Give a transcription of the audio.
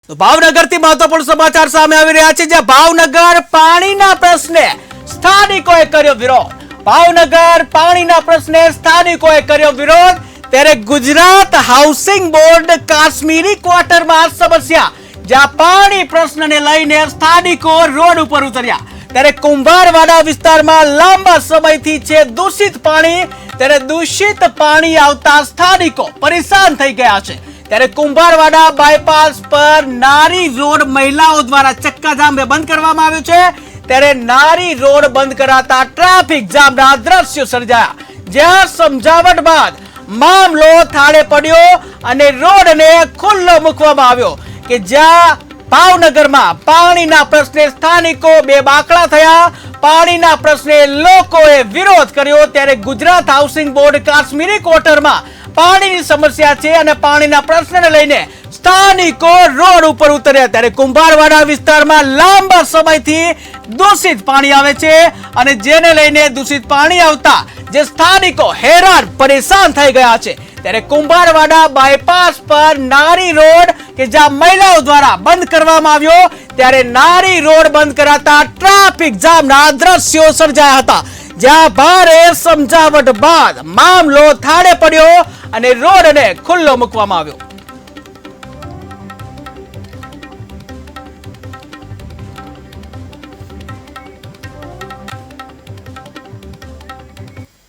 તો ભાવનગરથી મહત્વપૂર્ણ સમાચાર સામે આવી રહ્યા છે, જ્યાં ભાવનગર પાણીના પ્રશ્ને સ્થાનિકોએ કર્યો વિરોધ. ભાવનગર પાણીના પ્રશ્ને સ્થાનિકોએ કર્યો વિરોધ. ત્યારે ગુજરાત હાઉસિંગ બોર્ડ કાશ્મીરી ક્વાર્ટરમાં સમસ્યા, જ્યાં પાણી પ્રશ્નને લઈને સ્થાનિકો રોડ ઉપર ઉતર્યા. ત્યારે કુંભારવાડા વિસ્તારમાં લાંબા સમયથી છે દૂષિત પાણી. ત્યારે દૂષિત પાણી આવતા સ્થાનિકો પરેશાન થઈ ગયા છે. ત્યારે કુંભારવાડા બાયપાસ પર નારી રોડ મહિલાઓ દ્વારા ચક્કાજામ બંધ કરવામાં આવ્યો છે. ત્યારે નારી રોડ બંધ કરાતા ટ્રાફિક જામના દ્રશ્યો સર્જાયા, જ્યાં સમજાવટ બાદ મામલો થાળે પડ્યો અને રોડને ખુલ્લો મૂકવામાં આવ્યો. કે જ્યાં ભાવનગરમાં પાણીના પ્રશ્ને સ્થાનિકો બે બાકડા થયા. પાણીના પ્રશ્ને લોકોએ વિરોધ કર્યો. ત્યારે ગુજરાત હાઉસિંગ બોર્ડ કાશ્મીરી ક્વાર્ટરમાં પાણીની સમસ્યા છે અને પાણીના પ્રશ્નને લઈને સ્થાનિકો રોડ ઉપર ઉતર્યા. ત્યારે કુંભારવાડા વિસ્તારમાં લાંબા સમયથી દૂષિત પાણી આવે છે અને જેને લઈને દૂષિત પાણી આવતા જે સ્થાનિકો હેરાન પરેશાન થઈ ગયા છે. ત્યારે કુંભારવાડા બાયપાસ પર નારી રોડ કે જ્યાં મહિલાઓ દ્વારા બંધ કરવામાં આવ્યો. ત્યારે નારી રોડ બંધ કરાતા ટ્રાફિક જામના દ્રશ્યો સર્જાયા હતા, જ્યાં ભારે સમજાવટ બાદ મામલો થાળે પડ્યો અને રોડને ખુલ્લો મૂકવામાં આવ્યો.